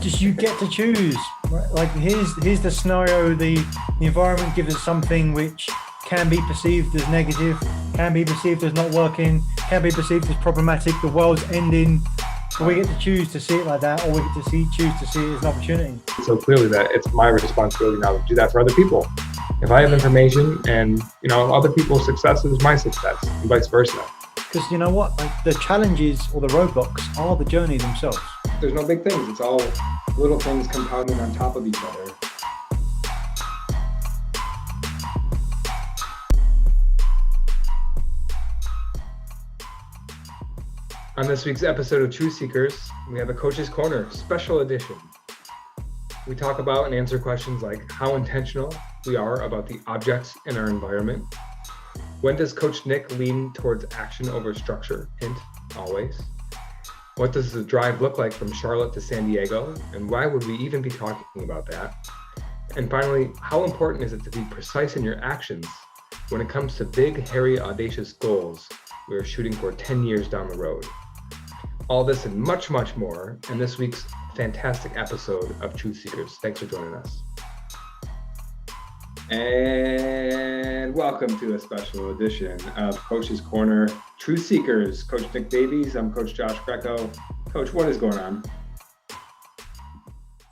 just you get to choose. Right? Like here's the scenario. The environment gives us something which can be perceived as negative, can be perceived as not working, can be perceived as problematic. The world's ending. But we get to choose to see it like that, or we get to choose to see it as an opportunity. So clearly that it's my responsibility now to do that for other people. If I have information and, other people's success is my success and vice versa. Because you know what? Like, the challenges or the roadblocks are the journey themselves. There's no big things. It's all little things compounding on top of each other. On this week's episode of Truth Seekers, we have a Coach's Corner special edition. We talk about and answer questions like how intentional we are about the objects in our environment. When does Coach Nick lean towards action over structure? Hint, always. What does the drive look like from Charlotte to San Diego? And why would we even be talking about that? And finally, how important is it to be precise in your actions when it comes to big, hairy, audacious goals we are shooting for 10 years down the road? All this and much, much more in this week's fantastic episode of Truth Seekers. Thanks for joining us. And welcome to a special edition of Coach's Corner Truth Seekers. Coach Nick Davies, I'm Coach Josh Greco. Coach, what is going on?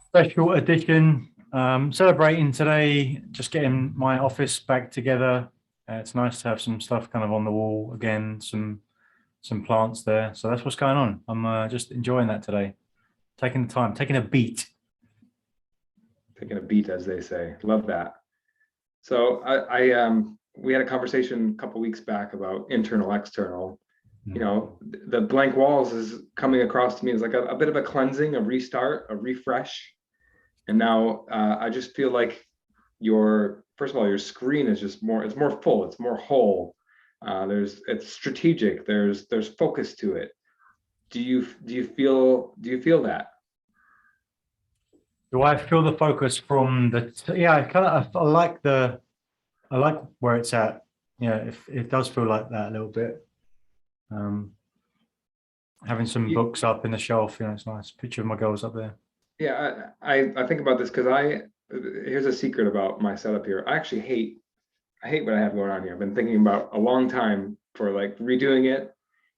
Special edition, celebrating today, just getting my office back together. It's nice to have some stuff kind of on the wall again, some plants there. So that's what's going on. I'm just enjoying that today. Taking the time, taking a beat. Taking a beat, as they say. Love that. So we had a conversation a couple weeks back about internal, external. The blank walls is coming across to me as like a bit of a cleansing, a restart, a refresh. And now I just feel like first of all, your screen is just it's more full, it's more whole. It's strategic. There's focus to it. Do you feel that? Do I feel the focus from I like where it's at. Yeah, it does feel like that a little bit. Having some books up in the shelf, it's nice. Picture of my girls up there. Yeah, I think about this because here's a secret about my setup here. I actually hate what I have going on here. I've been thinking about a long time for like redoing it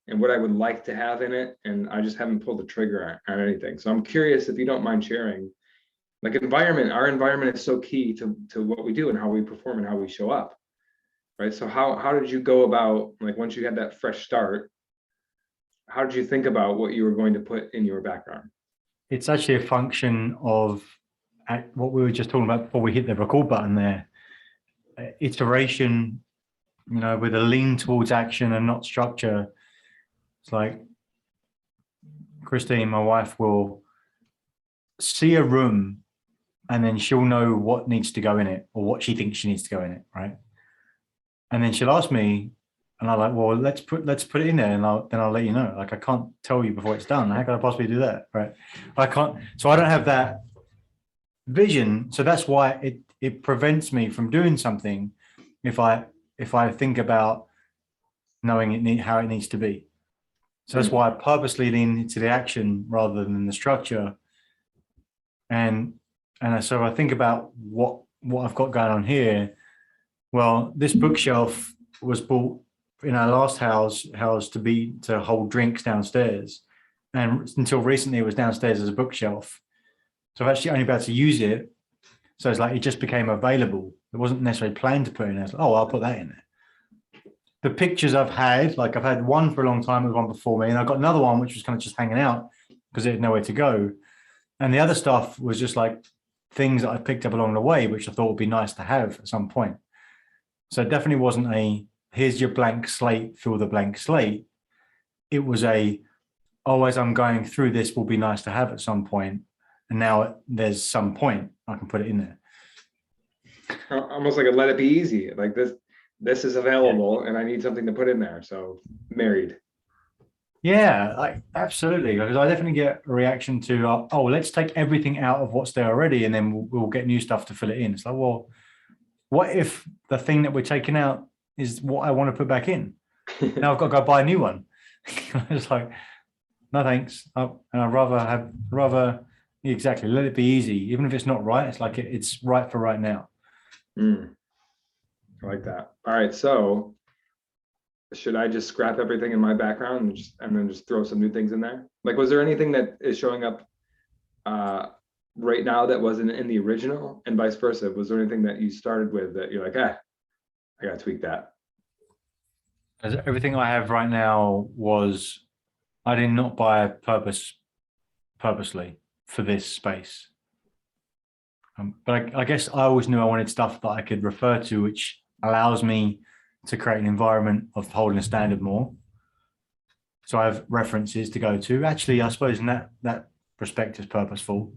and what I would like to have in it, and I just haven't pulled the trigger on anything. So I'm curious if you don't mind sharing. Like our environment is so key to what we do and how we perform and how we show up, right? So how did you go about, like, once you had that fresh start, how did you think about what you were going to put in your background? It's actually a function of what we were just talking about before we hit the record button there. Iteration, with a lean towards action and not structure. It's like Christine, my wife, will see a room and then she'll know what needs to go in it or what she thinks she needs to go in it, right? And then she'll ask me, and I'm like, well, let's put it in there, and then I'll let you know. Like, I can't tell you before it's done. How can I possibly do that, right? I can't. So I don't have that vision. So that's why it prevents me from doing something if I think about knowing how it needs to be. So that's why I purposely lean into the action rather than the structure. And so I think about what I've got going on here. Well, this bookshelf was bought in our last house to hold drinks downstairs, and until recently it was downstairs as a bookshelf. So I've actually only been able to use it. So it's like it just became available. It wasn't necessarily planned to put in there. Like, I'll put that in there. The pictures I've had one for a long time, with one before me, and I've got another one which was kind of just hanging out because it had nowhere to go. And the other stuff was just like things that I picked up along the way, which I thought would be nice to have at some point. So it definitely wasn't here's your blank slate, fill the blank slate. It was as I'm going through this will be nice to have at some point. And now there's some point I can put it in there. Almost like a let it be easy. Like this is available and I need something to put in there. So married. Yeah, absolutely. Because I definitely get a reaction to, let's take everything out of what's there already and then we'll get new stuff to fill it in. It's like, well, what if the thing that we're taking out is what I want to put back in? Now I've got to go buy a new one. It's like, no thanks. And I'd rather Exactly. Let it be easy. Even if it's not right, it's like it's right for right now. I like that. All right. So should I just scrap everything in my background and then just throw some new things in there? Like, was there anything that is showing up right now that wasn't in the original, and vice versa? Was there anything that you started with that you're like, I gotta tweak that? As everything I have right now was I did not buy purposely for this space. But I guess I always knew I wanted stuff that I could refer to, which allows me to create an environment of holding a standard more. So I have references to go to. Actually, I suppose in that respect is purposeful.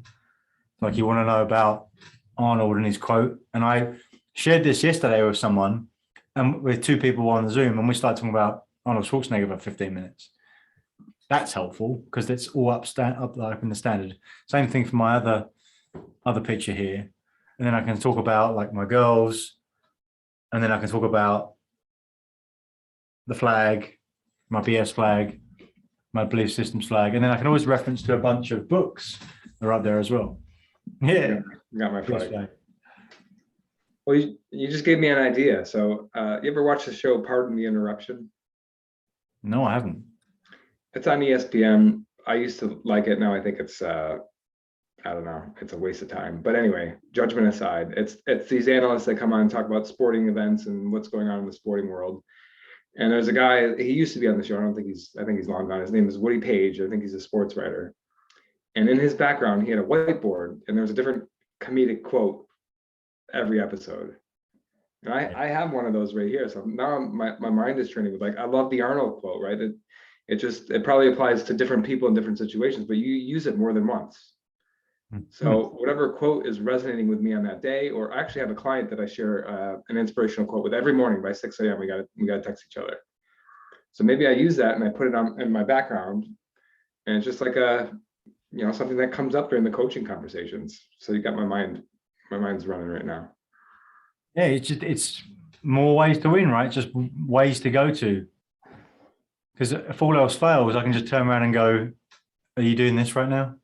Like you want to know about Arnold and his quote. And I shared this yesterday with someone and with two people on the Zoom, and we started talking about Arnold Schwarzenegger for 15 minutes. That's helpful because it's all up in the standard. Same thing for my other picture here. And then I can talk about like my girls, and then I can talk about the flag, my BS flag, my belief systems flag, and then I can always reference to a bunch of books that are up there as well. Yeah, got my flag. Well, you just gave me an idea. So you ever watch the show Pardon the Interruption? No, I haven't. It's on ESPN. I used to like it. Now I think it's I don't know, it's a waste of time. But anyway, judgment aside, it's these analysts that come on and talk about sporting events and what's going on in the sporting world. And there's a guy, he used to be on the show. I think he's long gone. His name is Woody Page. I think he's a sports writer. And in his background, he had a whiteboard and there was a different comedic quote every episode. And I have one of those right here. So now my mind is training with, like, I love the Arnold quote, right? It probably applies to different people in different situations, but you use it more than once. So whatever quote is resonating with me on that day, or I actually have a client that I share an inspirational quote with every morning by 6 a.m. We got to text each other. So maybe I use that and I put it on in my background, and it's just like something that comes up during the coaching conversations. So you got my mind's running right now. Yeah, it's more ways to win, right? Just ways to go to. Because if all else fails, I can just turn around and go, "Are you doing this right now?"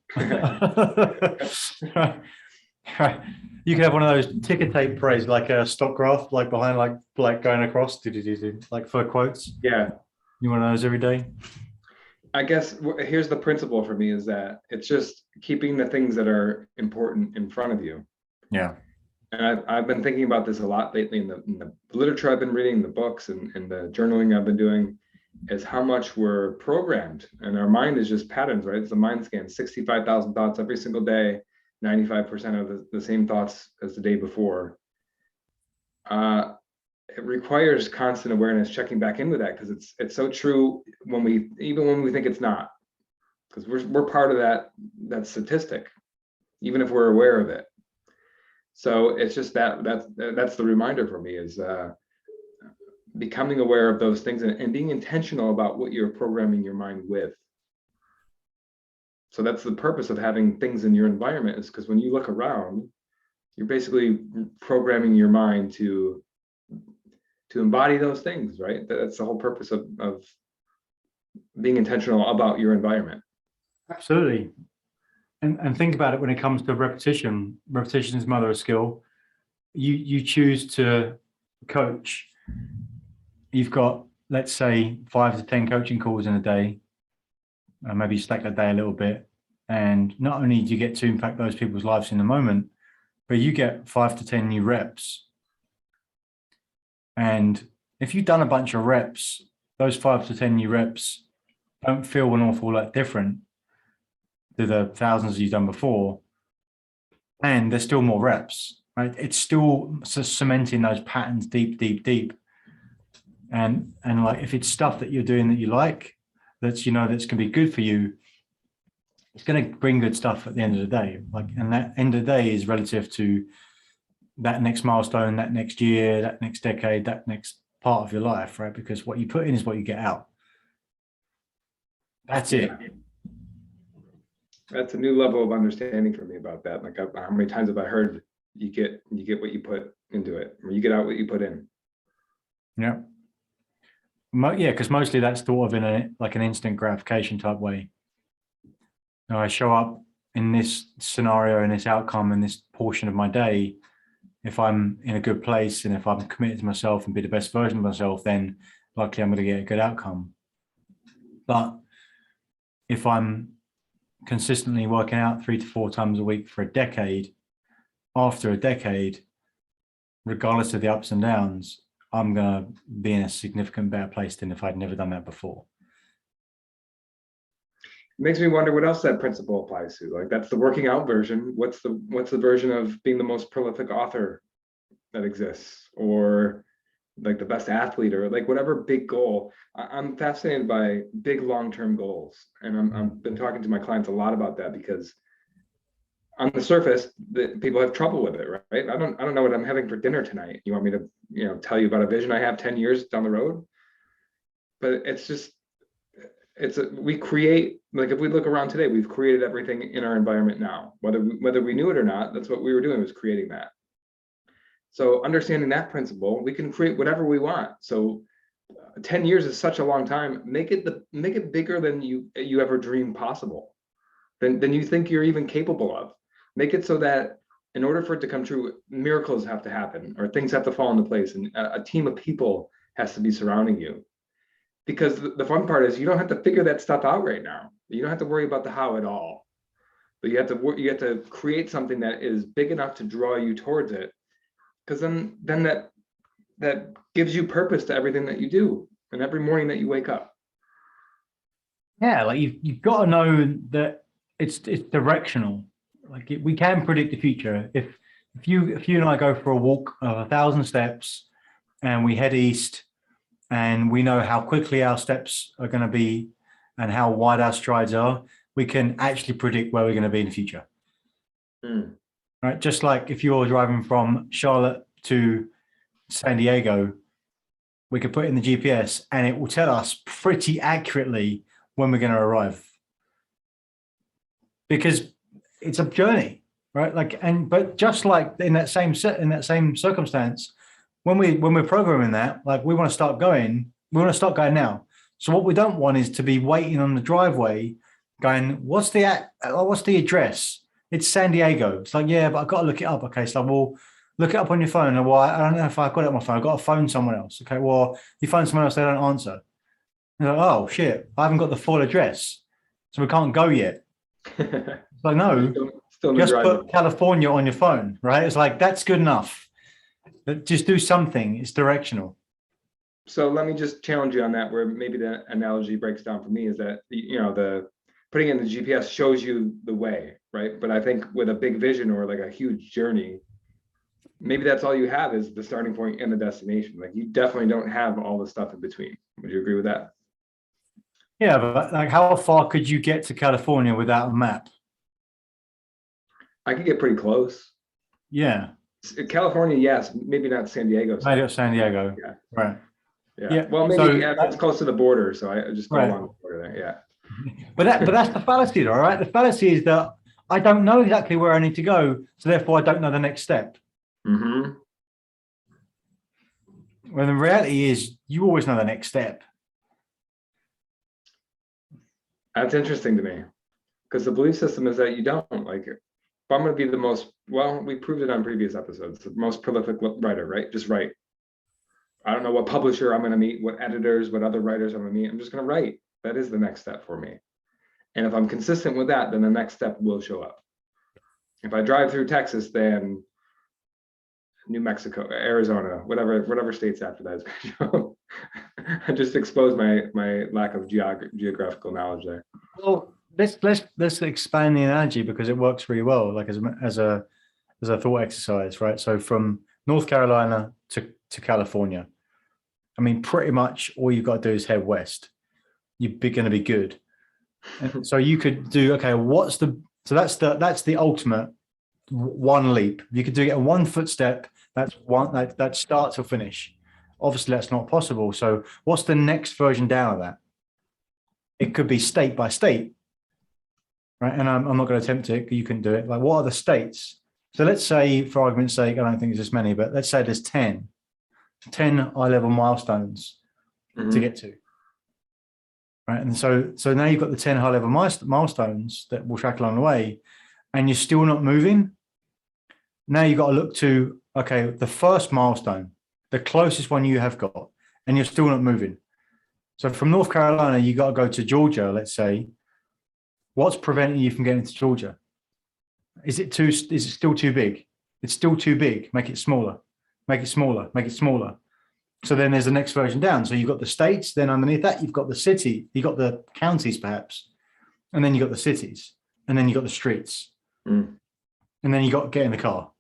Right. You can have one of those ticker tape parades, like a stock graph, like behind, like going across, like for quotes. Yeah. You want those every day? I guess here's the principle for me, is that it's just keeping the things that are important in front of you. Yeah. And I've been thinking about this a lot lately in the literature I've been reading, the books and the journaling I've been doing, is how much we're programmed, and our mind is just patterns, right? It's a mind scan, 65,000 thoughts every single day, 95% of the same thoughts as the day before. It requires constant awareness, checking back in with that, because it's so true even when we think it's not, because we're part of that statistic, even if we're aware of it. So it's just that's the reminder for me, is becoming aware of those things and being intentional about what you're programming your mind with. So that's the purpose of having things in your environment, is because when you look around, you're basically programming your mind to embody those things, right? That's the whole purpose of being intentional about your environment. Absolutely. And think about it when it comes to repetition. Repetition is mother of skill. You choose to coach. You've got, let's say, 5 to 10 coaching calls in a day. Maybe stack that day a little bit. And not only do you get to impact those people's lives in the moment, but you get 5 to 10 new reps. And if you've done a bunch of reps, those 5 to 10 new reps don't feel an awful lot different to the thousands you've done before. And there's still more reps, right? It's still cementing those patterns deep, deep, deep. And like, if it's stuff that you're doing that you like, that's going to be good for you, it's going to bring good stuff at the end of the day. Like, and that end of the day is relative to that next milestone, that next year, that next decade, that next part of your life, right? Because what you put in is what you get out. That's it. That's a new level of understanding for me about that. Like, how many times have I heard you get what you put into it, or you get out what you put in? Yeah. Yeah, because mostly that's thought of in an instant gratification type way. I show up in this scenario, in this outcome, in this portion of my day, if I'm in a good place and if I'm committed to myself and be the best version of myself, then likely I'm going to get a good outcome. But if I'm consistently working out 3 to 4 times a week for a decade, after a decade, regardless of the ups and downs, I'm going to be in a significant better place than if I'd never done that before. It makes me wonder what else that principle applies to. Like, that's the working out version. What's the version of being the most prolific author that exists, or like the best athlete, or like whatever big goal? I'm fascinated by big long-term goals, and I've been talking to my clients a lot about that, because on the surface, people have trouble with it, right? I don't know what I'm having for dinner tonight. You want me to, tell you about a vision I have 10 years down the road? But it's just, we create, like, if we look around today, we've created everything in our environment now, whether we knew it or not. That's what we were doing, was creating that. So understanding that principle, we can create whatever we want. So 10 years is such a long time. Make it bigger than you ever dreamed possible, than you think you're even capable of. Make it so that in order for it to come true, miracles have to happen, or things have to fall into place, and a team of people has to be surrounding you. Because the fun part is, you don't have to figure that stuff out right now. You don't have to worry about the how at all. But you have to create something that is big enough to draw you towards it. Because then that gives you purpose to everything that you do, and every morning that you wake up. Yeah, like you've got to know that it's directional. Like we can predict the future. If you and I go for a walk of 1,000 steps, and we head east, and we know how quickly our steps are going to be and how wide our strides are, we can actually predict where we're going to be in the future. Right? Just like if you're driving from Charlotte to San Diego, we could put in the GPS and it will tell us pretty accurately when we're going to arrive, because it's a journey, right? But just like in that same circumstance, when we're programming that, like we want to start going now. So what we don't want is to be waiting on the driveway going, what's the address? It's San Diego. It's like, yeah, but I've got to look it up. Okay, so well, look it up on your phone. Well, I don't know if I've got it on my phone. I've got to phone someone else. Okay, well, you phone someone else, they don't answer. You're like, oh shit, I haven't got the full address, so we can't go yet. It's like, no, just put California on your phone, right? It's like, that's good enough. But just do something. It's directional. So let me just challenge you on that, where maybe the analogy breaks down for me, is that, the putting in the GPS shows you the way, right? But I think with a big vision, or like a huge journey, maybe that's all you have, is the starting point and the destination. Like, you definitely don't have all the stuff in between. Would you agree with that? Yeah, but like, how far could you get to California without a map? I could get pretty close. Yeah. California, yes. Maybe not San Diego. Maybe not San Diego. Yeah. Right. Yeah. Well, maybe that's close to the border, so I just go along the border there. Yeah. But that's the fallacy, though, right? The fallacy is that I don't know exactly where I need to go, so therefore I don't know the next step. Mm-hmm. When the reality is, you always know the next step. That's interesting to me, because the belief system is that you don't. Like, if I'm going to be the most, well, we proved it on previous episodes, the most prolific writer, right? Just write. I don't know what publisher I'm going to meet, what editors, what other writers I'm going to meet. I'm just going to write. That is the next step for me. And if I'm consistent with that, then the next step will show up. If I drive through Texas, then New Mexico, Arizona, whatever states after that is going to show. I just exposed my lack of geographical knowledge there. Well, let's expand the analogy, because it works really well, like as a thought exercise, right? So from North Carolina to California, I mean, pretty much all you've got to do is head west. You're going to be good. And so you could do, okay, that's the ultimate one leap. You could do it in one footstep. That's one that start to finish. Obviously, that's not possible. So what's the next version down of that? It could be state by state, right? And I'm not going to attempt it. You can do it. Like, what are the states? So let's say, for argument's sake, I don't think there's this many, but let's say there's 10 high-level milestones to get to. Right. And so now you've got the 10 high-level milestones that will track along the way. and you're still not moving, now you've got to look to, okay, the first milestone, the closest one you have got, and you're still not moving. So from North Carolina, you got to go to Georgia, let's say. What's preventing you from getting to Georgia? Is it still too big? It's still too big. Make it smaller. Make it smaller. Make it smaller. So then there's the next version down. So you've got the states, then underneath that, you've got the city, you've got the counties perhaps, and then you've got the cities, and then you've got the streets. And then you got to get in the car.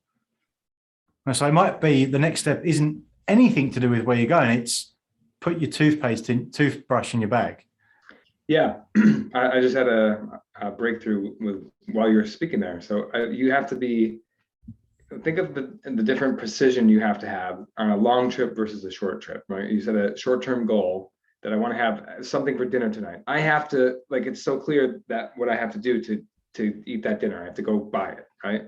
And so it might be the next step isn't anything to do with where you're going. It's put your toothbrush in your bag. Yeah, I just had a breakthrough while you were speaking there. So you have to think of the different precision you have to have on a long trip versus a short trip, right? You said a short-term goal that I want to have something for dinner tonight. I have to, like, it's so clear that what I have to do to eat that dinner, I have to go buy it, right?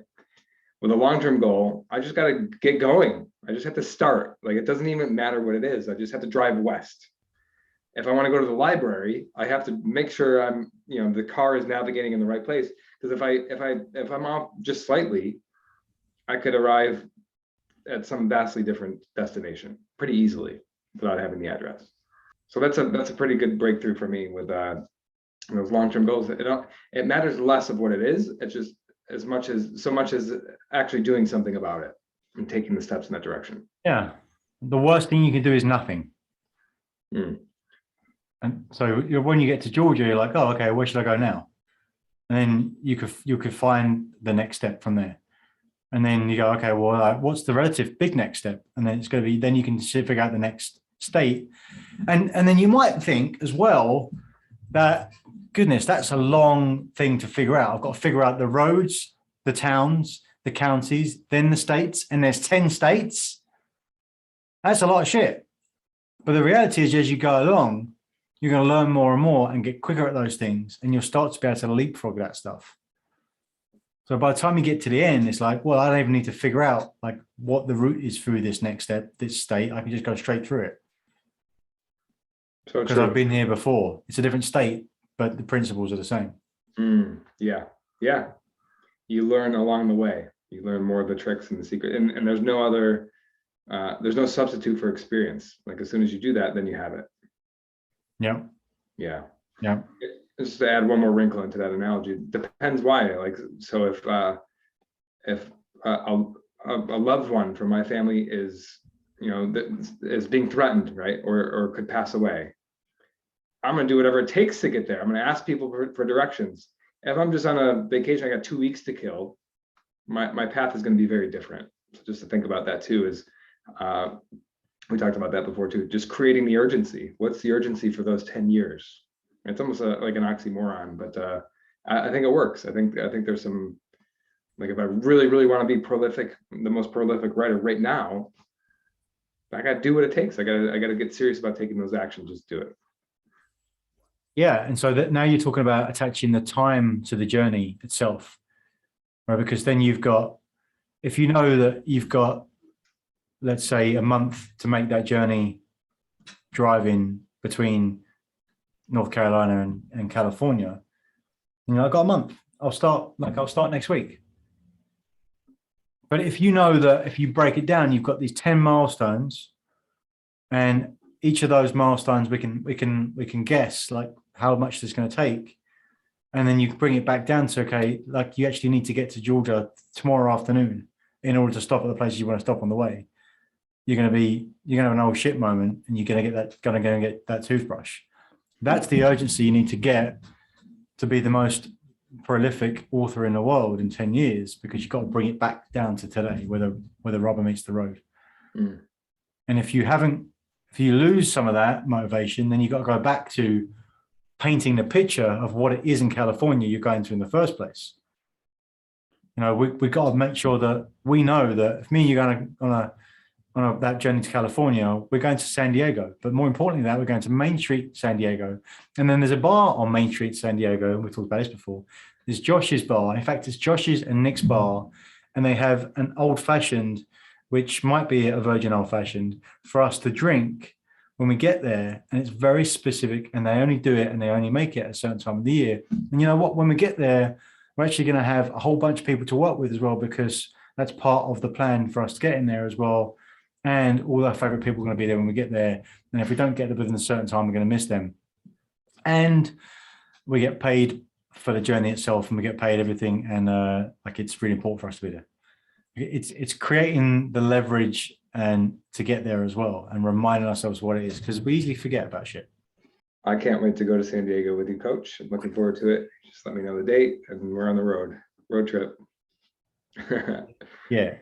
With a long-term goal, I just got to get going. I just have to start. Like, it doesn't even matter what it is. I just have to drive west. If I want to go to the library, I have to make sure the car is navigating in the right place. Because if I'm off just slightly, I could arrive at some vastly different destination pretty easily without having the address. So that's a pretty good breakthrough for me with those long-term goals. It matters less of what it is. It's just so much as actually doing something about it and taking the steps in that direction. Yeah. The worst thing you can do is nothing. And so when you get to Georgia, you're like, oh, okay, where should I go now? And then you could find the next step from there. And then you go, okay, well, what's the relative big next step? And then it's going to be, then you can figure out the next state. And then you might think as well that, goodness, that's a long thing to figure out. I've got to figure out the roads, the towns, the counties, then the states, and there's 10 states. That's a lot of shit. But the reality is, as you go along, you're going to learn more and more and get quicker at those things, and you'll start to be able to leapfrog that stuff. So by the time you get to the end, it's like, well, I don't even need to figure out like what the route is through this next step, this state. I can just go straight through it. Because I've been here before. It's a different state, but the principles are the same. Yeah. You learn along the way. You learn more of the tricks and the secret. And there's no substitute for experience. Like as soon as you do that, then you have it. Yeah. Just to add one more wrinkle into that analogy, depends why. Like, so if a loved one from my family is being threatened, right, or could pass away, I'm going to do whatever it takes to get there. I'm going to ask people for directions. If I'm just on a vacation, I got 2 weeks to kill, my path is going to be very different. So just to think about that too is, we talked about that before too, just creating the urgency. What's the urgency for those 10 years? It's almost like an oxymoron, but I think it works. I think there's some, like, if I really, really want to be prolific, the most prolific writer right now, I got to do what it takes. I got to get serious about taking those actions. Just do it. Yeah. And so that now you're talking about attaching the time to the journey itself, right? Because then if you know that you've got, let's say, a month to make that journey driving between North Carolina and California, I've got a month. I'll start next week. But if you know that if you break it down, you've got these 10 milestones, and each of those milestones we can guess like how much it's going to take, and then you bring it back down to, okay, like you actually need to get to Georgia tomorrow afternoon in order to stop at the places you want to stop on the way. You're going to have an oh shit moment, and you're going to get that toothbrush. That's the urgency you need to get to be the most prolific author in the world in 10 years, because you've got to bring it back down to today where the rubber meets the road. And if you lose some of that motivation, then you've got to go back to painting the picture of what it is in California you're going to in the first place. We've got to make sure that we know that if me and you're going on that journey to California, we're going to San Diego, but more importantly than that, we're going to Main Street, San Diego. And then there's a bar on Main Street, San Diego, and we talked about this before. There's Josh's bar. In fact, it's Josh's and Nick's bar, and they have an old fashioned, which might be a virgin old fashioned, for us to drink when we get there. And it's very specific, and they only do it and they only make it at a certain time of the year. And you know what? When we get there, we're actually going to have a whole bunch of people to work with as well, because that's part of the plan for us to get in there as well. And all our favorite people are going to be there when we get there. And if we don't get there within a certain time, we're going to miss them. And we get paid for the journey itself, and we get paid everything. And like, it's really important for us to be there. It's creating the leverage and to get there as well, and reminding ourselves what it is, because we easily forget about shit. I can't wait to go to San Diego with you, Coach. I'm looking forward to it. Just let me know the date, and we're on the road trip. Yeah.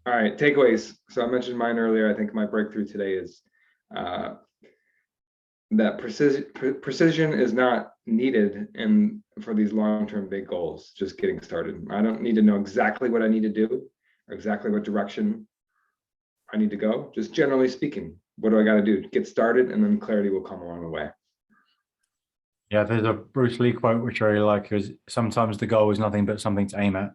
All right, takeaways. So I mentioned mine earlier. I think my breakthrough today is that precision is not needed for these long-term big goals. Just getting started. I don't need to know exactly what I need to do or exactly what direction I need to go. Just generally speaking, what do I got to do? Get started, and then clarity will come along the way. Yeah, there's a Bruce Lee quote which I really like, is sometimes the goal is nothing but something to aim at.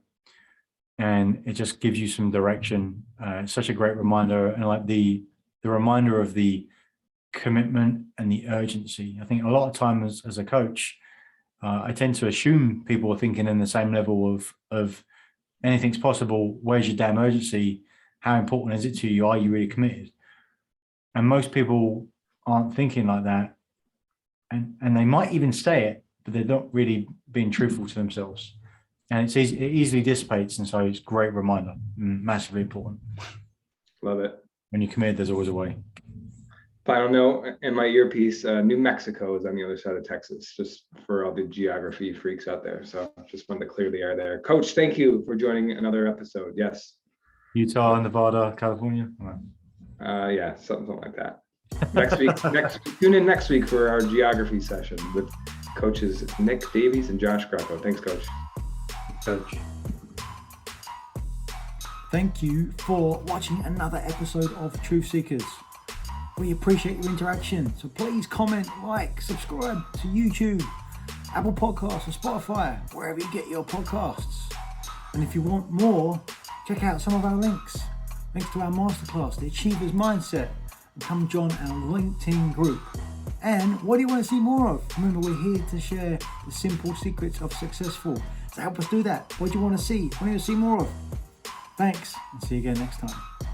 And it just gives you some direction. It's such a great reminder, and like the reminder of the commitment and the urgency. I think a lot of times as a coach, I tend to assume people are thinking in the same level of anything's possible. Where's your damn urgency? How important is it to you? Are you really committed? And most people aren't thinking like that. And they might even say it, but they're not really being truthful to themselves. And it easily dissipates. And so it's a great reminder, massively important. Love it. When you're committed, there's always a way. Final note in my earpiece, New Mexico is on the other side of Texas, just for all the geography freaks out there. So just wanted to clear the air there. Coach, thank you for joining another episode. Yes. Utah, Nevada, California. Yeah, something like that. Next week, tune in next week for our geography session with coaches Nick Davies and Josh Greco. Thanks, Coach. Coach. Thank you for watching another episode of Truth Seekers. We appreciate your interaction, so please comment, like, subscribe to YouTube, Apple Podcasts, or Spotify, wherever you get your podcasts. And if you want more, check out some of our links to our masterclass, The Achiever's Mindset, and come join our LinkedIn group. And what do you want to see more of? Remember, we're here to share the simple secrets of successful. So help us do that. What do you want to see? What do you want to see more of? Thanks, and see you again next time.